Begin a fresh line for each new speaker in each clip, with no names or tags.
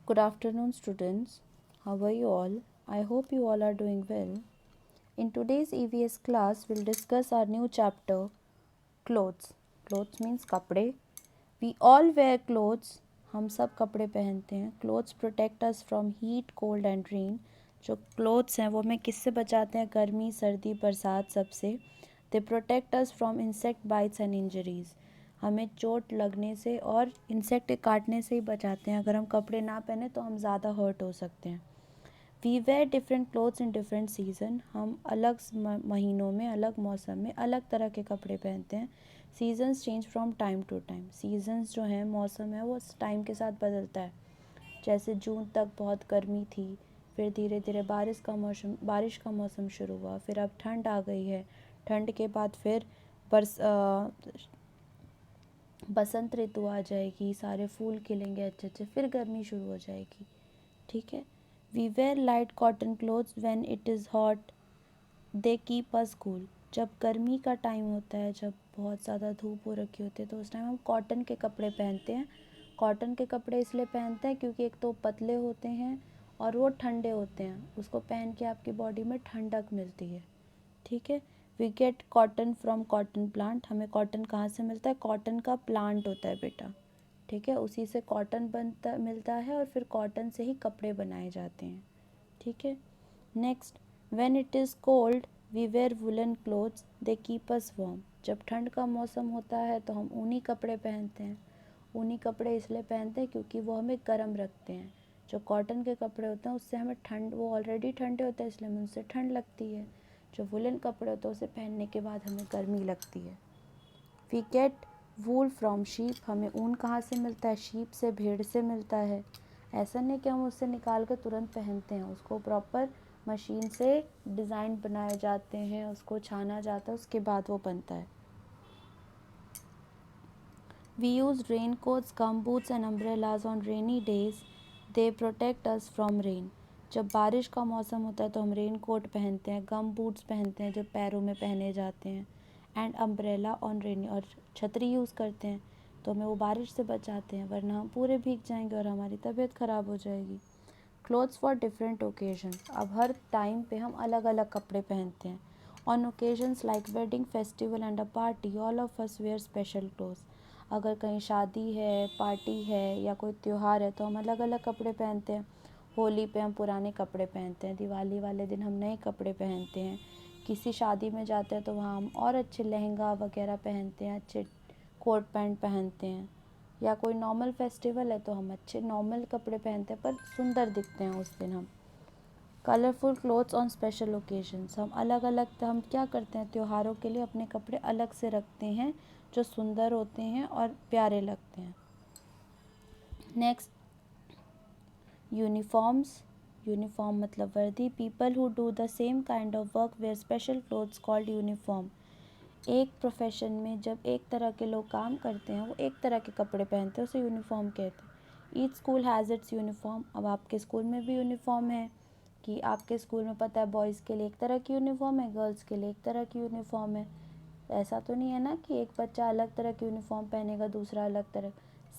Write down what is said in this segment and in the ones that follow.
Good afternoon, students. How are you all? I hope you all are doing well. In today's EVS class, we'll discuss our new chapter, clothes. Clothes means कपड़े. We all wear clothes. हम सब कपड़े पहनते हैं. Clothes protect us from heat, cold and rain. जो clothes हैं वो हमें किससे बचाते हैं? गर्मी, सर्दी, बरसात सबसे. They protect us from insect bites and injuries. हमें चोट लगने से और इंसेक्ट के काटने से ही बचाते हैं. अगर हम कपड़े ना पहने तो हम ज़्यादा हर्ट हो सकते हैं. We wear different clothes in different season. हम अलग महीनों में, अलग मौसम में अलग तरह के कपड़े पहनते हैं. Seasons change from time to time. Seasons जो हैं, मौसम है, वो टाइम के साथ बदलता है. जैसे जून तक बहुत गर्मी थी, फिर धीरे धीरे बारिश का मौसम शुरू हुआ, फिर अब ठंड आ गई है. ठंड के बाद फिर बसंत ऋतु आ जाएगी, सारे फूल खिलेंगे अच्छे अच्छे, फिर गर्मी शुरू हो जाएगी. ठीक है. We wear light cotton clothes when it is hot, they keep us cool. जब गर्मी का टाइम होता है, जब बहुत ज़्यादा धूप हो रखी होती है, तो उस टाइम हम कॉटन के कपड़े पहनते हैं. कॉटन के कपड़े इसलिए पहनते हैं क्योंकि एक तो पतले होते हैं और वो ठंडे होते हैं. उसको पहन के आपकी बॉडी में ठंडक मिलती है. ठीक है. We get cotton from cotton plant. हमें कॉटन कहाँ से मिलता है? कॉटन का प्लांट होता है बेटा. ठीक है. उसी से कॉटन मिलता है और फिर कॉटन से ही कपड़े बनाए जाते हैं. ठीक है. Next, when it is cold we wear woollen clothes, they keep us warm. जब ठंड का मौसम होता है तो हम ऊनी कपड़े पहनते हैं. ऊनी कपड़े इसलिए पहनते हैं क्योंकि वो हमें गर्म रखते हैं. जो कॉटन के कपड़े होते हैं उससे हमें ठंड, वो ऑलरेडी ठंडे होते हैं इसलिए हमें उनसे ठंड लगती है. जो वुलन कपड़े होते हैं उसे पहनने के बाद हमें गर्मी लगती है. We get wool from sheep. हमें ऊन कहाँ से मिलता है? शीप से, भेड़ से मिलता है. ऐसा नहीं कि हम उससे निकाल कर तुरंत पहनते हैं. उसको प्रॉपर मशीन से डिज़ाइन बनाए जाते हैं, उसको छाना जाता है, उसके बाद वो बनता है. We use rain coats, gum boots and umbrellas on rainy days. They protect us from rain. जब बारिश का मौसम होता है तो हम रेन कोट पहनते हैं, गम बूट्स पहनते हैं जो पैरों में पहने जाते हैं, एंड अम्ब्रेला ऑन रेनी, और छतरी यूज़ करते हैं तो हमें वो बारिश से बचाते हैं, वरना हम पूरे भीग जाएंगे और हमारी तबीयत ख़राब हो जाएगी. Clothes for different occasion. अब हर टाइम पे हम अलग अलग कपड़े पहनते हैं. On occasions like wedding, festival and a party, all of us wear special clothes. अगर कहीं शादी है, पार्टी है या कोई त्यौहार है तो हम अलग अलग कपड़े पहनते हैं. होली पे हम पुराने कपड़े पहनते हैं, दिवाली वाले दिन हम नए कपड़े पहनते हैं. किसी शादी में जाते हैं तो वहाँ हम और अच्छे लहंगा वगैरह पहनते हैं, अच्छे कोट पैंट पहनते हैं. या कोई नॉर्मल फेस्टिवल है तो हम अच्छे नॉर्मल कपड़े पहनते हैं पर सुंदर दिखते हैं उस दिन हम. Colourful clothes on special occasions. हम अलग अलग, हम क्या करते हैं, त्योहारों के लिए अपने कपड़े अलग से रखते हैं जो सुंदर होते हैं और प्यारे लगते हैं. Next, uniforms. यूनिफॉर्म मतलब वर्दी. People who do the same kind of work wear special clothes called uniform. एक प्रोफेशन में जब एक तरह के लोग काम करते हैं, वो एक तरह के कपड़े पहनते हैं, उसे यूनिफॉर्म कहते हैं. Each school has its uniform. अब आपके स्कूल में भी यूनिफॉर्म है कि आपके स्कूल में पता है बॉयज़ के लिए एक तरह की यूनिफॉर्म है, गर्ल्स के लिए एक तरह की यूनिफॉर्म है. ऐसा तो नहीं है ना कि एक बच्चा अलग तरह की यूनिफॉर्म पहनेगा, दूसरा अलग तरह.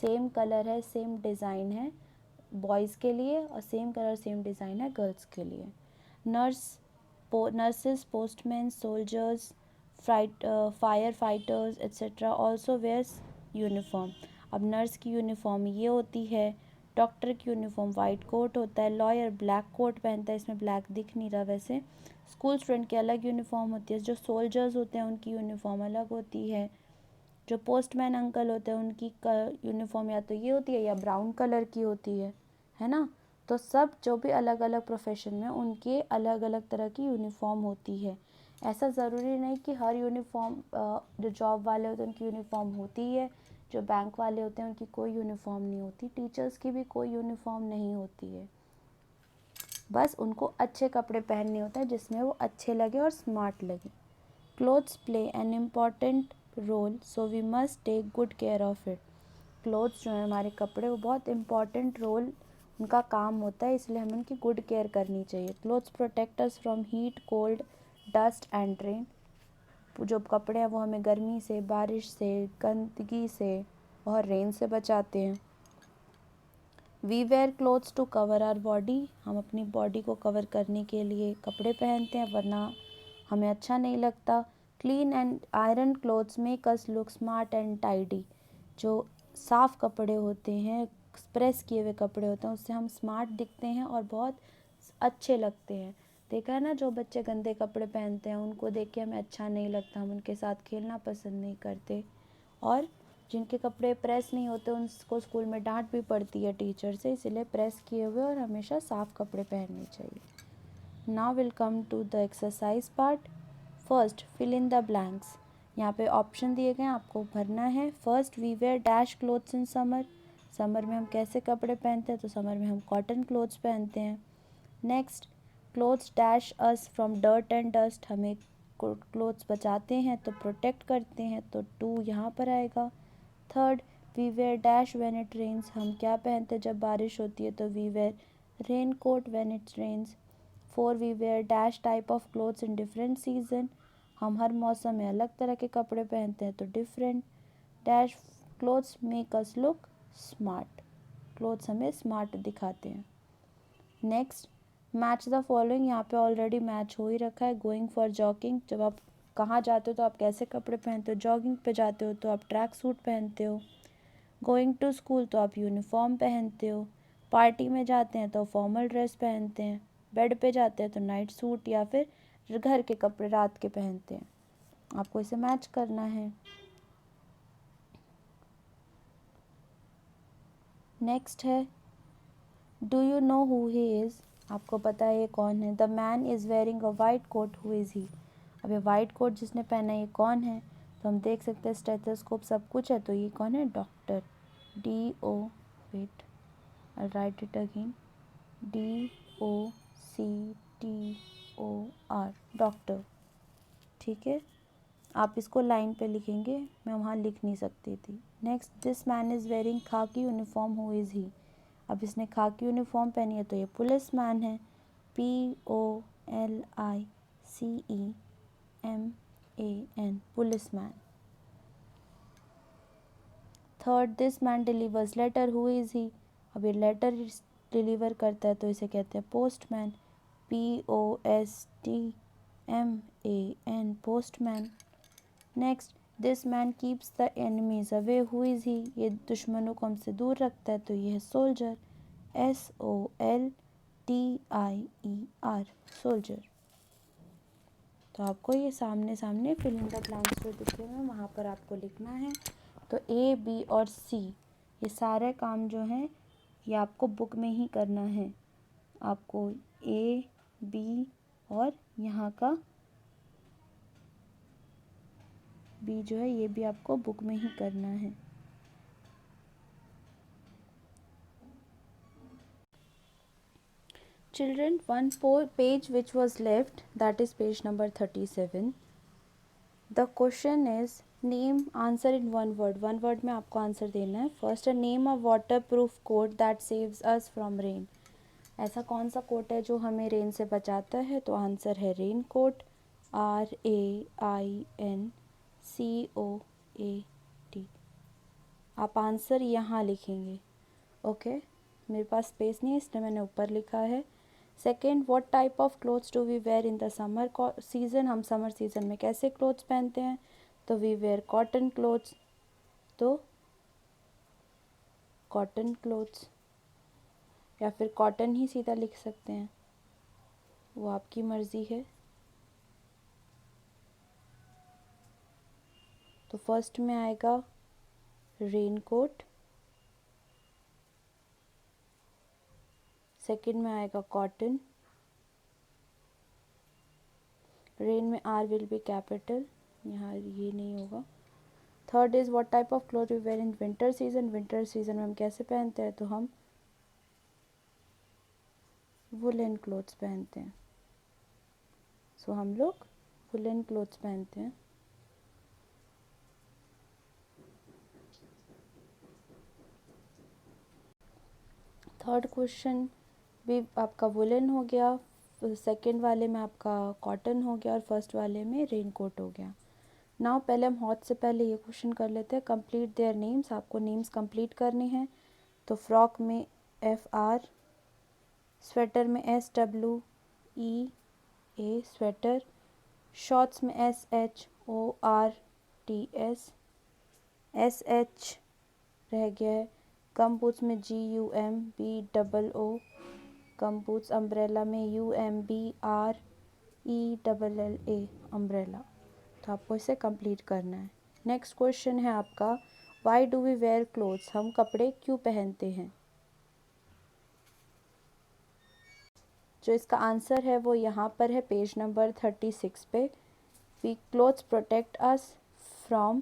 सेम कलर है, सेम डिज़ाइन है बॉयज़ के लिए और सेम कलर सेम डिज़ाइन है गर्ल्स के लिए. Nurses, postman, soldiers, fire fighters etcetera also wears uniform. अब नर्स की यूनिफॉर्म ये होती है, डॉक्टर की यूनिफॉर्म वाइट कोट होता है, लॉयर ब्लैक कोट पहनता है, इसमें ब्लैक दिख नहीं रहा वैसे. स्कूल स्टूडेंट की अलग यूनिफॉर्म होती है. जो सोल्जर्स होते हैं उनकी यूनिफॉर्म अलग होती है. जो पोस्टमैन अंकल होते हैं उनकी यूनिफॉर्म या तो ये होती है या ब्राउन कलर की होती है ना. तो सब जो भी अलग अलग प्रोफेशन में उनके अलग अलग तरह की यूनिफॉर्म होती है. ऐसा ज़रूरी नहीं कि हर यूनिफॉर्म, जो जॉब वाले होते हैं उनकी यूनिफॉर्म होती है, जो बैंक वाले होते हैं उनकी कोई यूनिफॉर्म नहीं होती, टीचर्स की भी कोई यूनिफॉर्म नहीं होती है. बस उनको अच्छे कपड़े पहनने होते हैं जिसमें वो अच्छे लगे और स्मार्ट लगे. Clothes play an important role, so we must take good care of it. Clothes जो हैं, हमारे कपड़े, वो बहुत इम्पॉर्टेंट रोल उनका काम होता है, इसलिए हमें उनकी गुड केयर करनी चाहिए. Clothes protect us from heat, cold, dust and rain. जो कपड़े हैं वो हमें गर्मी से, बारिश से, गंदगी से और रेन से बचाते हैं. We wear clothes to cover our body, हम अपनी बॉडी को कवर करने के लिए कपड़े पहनते हैं वरना हमें अच्छा नहीं लगता। Clean and iron clothes make us look smart and tidy, जो साफ़ कपड़े होते हैं, प्रेस किए हुए कपड़े होते हैं, उससे हम स्मार्ट दिखते हैं और बहुत अच्छे लगते हैं। देखा है ना, जो बच्चे गंदे कपड़े पहनते हैं उनको देख के हमें अच्छा नहीं लगता, हम उनके साथ खेलना पसंद नहीं करते। और जिनके कपड़े प्रेस नहीं होते उनको स्कूल में डांट भी पड़ती है टीचर से, इसलिए प्रेस किए हुए और हमेशा साफ़ कपड़े पहनने चाहिए। Now will come to the exercise part. First, fill in the blanks. यहाँ पे ऑप्शन दिए गए हैं, आपको भरना है। First, we wear dash clothes in summer, summer में हम कैसे कपड़े पहनते हैं, तो समर में हम कॉटन क्लोथ्स पहनते हैं। Next, clothes dash us from dirt and dust, हमें क्लोथ्स बचाते हैं तो प्रोटेक्ट करते हैं, तो 2 यहाँ पर आएगा। Third, we wear dash when it rains, हम क्या पहनते हैं जब बारिश होती है, तो we wear rain coat when it rains. 4, we wear dash type of clothes in different season, हम हर मौसम में अलग तरह के कपड़े पहनते हैं, तो different. Dash clothes make us look smart, clothes हमें स्मार्ट दिखाते हैं। नेक्स्ट, मैच द फॉलोइंग, यहाँ पे ऑलरेडी मैच हो ही रखा है। गोइंग फॉर जॉगिंग, जब आप कहाँ जाते हो तो आप कैसे कपड़े पहनते हो, जॉगिंग पे जाते हो तो आप ट्रैक सूट पहनते हो। गोइंग टू स्कूल तो आप यूनिफॉर्म पहनते हो। पार्टी में जाते हैं तो फॉर्मल ड्रेस पहनते हैं। बेड पे जाते हैं तो नाइट सूट या फिर घर के कपड़े रात के पहनते हैं। आपको इसे मैच करना है। नेक्स्ट है, do you know who he is, आपको पता है ये कौन है। The man is wearing a white coat, who is he, अब ये वाइट कोट जिसने पहना है ये कौन है, तो हम देख सकते हैं स्टेथोस्कोप सब कुछ है, तो ये कौन है, doctor. DO, wait I write it again, DOCTOR, doctor. ठीक है, आप इसको लाइन पे लिखेंगे, मैं वहाँ लिख नहीं सकती थी। Next, this man is wearing khaki uniform, who is he, अब इसने खाकी यूनिफॉर्म पहनी है तो ये पुलिस मैन है। POLICEMAN, policeman. Third, this man delivers letter, who is he, अब ये लेटर डिलीवर करता है तो इसे कहते हैं postman. POSTMAN, postman. Next, this man keeps the enemies away, who is he, ये दुश्मनों को हमसे दूर रखता है तो ये है सोल्जर। SOLDIER, soldier. तो आपको ये सामने सामने फिल इन द ब्लैंक्स जो दिखे हुए हैं वहाँ पर आपको लिखना है। तो A, B और C ये सारे काम जो हैं ये आपको बुक में ही करना है। आपको A, B और यहाँ का B जो है ये भी आपको बुक में ही करना है। Children, one page which was left, that is page number 37. The question is name, answer in one word. One word में आपको आंसर देना है। फर्स्ट है, name a waterproof coat that saves us from rain, ऐसा कौन सा coat है जो हमें रेन से बचाता है, तो आंसर है रेन कोट। RAINCOAT। आप आंसर यहाँ लिखेंगे। ओके, मेरे पास स्पेस नहीं है इसलिए मैंने ऊपर लिखा है। Second, what type of clothes do we wear in the summer season, हम समर सीज़न में कैसे क्लोथ्स पहनते हैं, तो वी वेयर कॉटन क्लोथ्स, तो कॉटन क्लोथ्स या फिर कॉटन ही सीधा लिख सकते हैं, वो आपकी मर्ज़ी है। तो फर्स्ट में आएगा रेन कोट, सेकेंड में आएगा कॉटन, रेन में R विल बी कैपिटल, यहाँ ये नहीं होगा। Third is what type of cloth we wear in winter season, winter season में हम कैसे पहनते हैं, तो हम वुलन क्लोथ्स पहनते हैं। सो हम लोग वुलन क्लोथ्स पहनते हैं। थर्ड क्वेश्चन भी आपका वुलन हो गया, सेकंड वाले में आपका कॉटन हो गया और फर्स्ट वाले में रेन कोट हो गया। नाउ पहले हम हॉट से पहले ये क्वेश्चन कर लेते हैं। कंप्लीट देयर नेम्स, आपको नेम्स कंप्लीट करने हैं। तो फ्रॉक में FR, स्वेटर में SWEA स्वेटर, शॉर्ट्स में SHORTS, SH रह गया है, गम बूट्स में GUMBOO, गम बूट्स, अम्ब्रेला में UMBRELLA अम्ब्रेला। तो आपको इसे कंप्लीट करना है। नेक्स्ट क्वेश्चन है आपका, why do we wear clothes, हम कपड़े क्यों पहनते हैं। जो इसका आंसर है वो यहाँ पर है पेज नंबर 36 पे। We clothes protect us from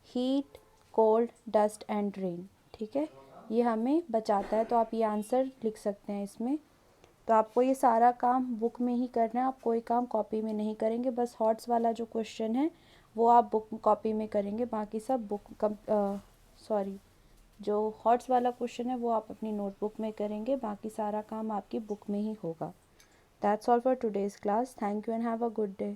heat, cold, dust and rain. ठीक है, ये हमें बचाता है, तो आप ये आंसर लिख सकते हैं इसमें। तो आपको ये सारा काम बुक में ही करना है, आप कोई काम कॉपी में नहीं करेंगे। बस हॉट्स वाला जो क्वेश्चन है वो आप बुक कॉपी में करेंगे, बाकी सब जो हॉट्स वाला क्वेश्चन है वो आप अपनी नोटबुक में करेंगे, बाकी सारा काम आपकी बुक में ही होगा। That's all for today's class. Thank you and have a good day.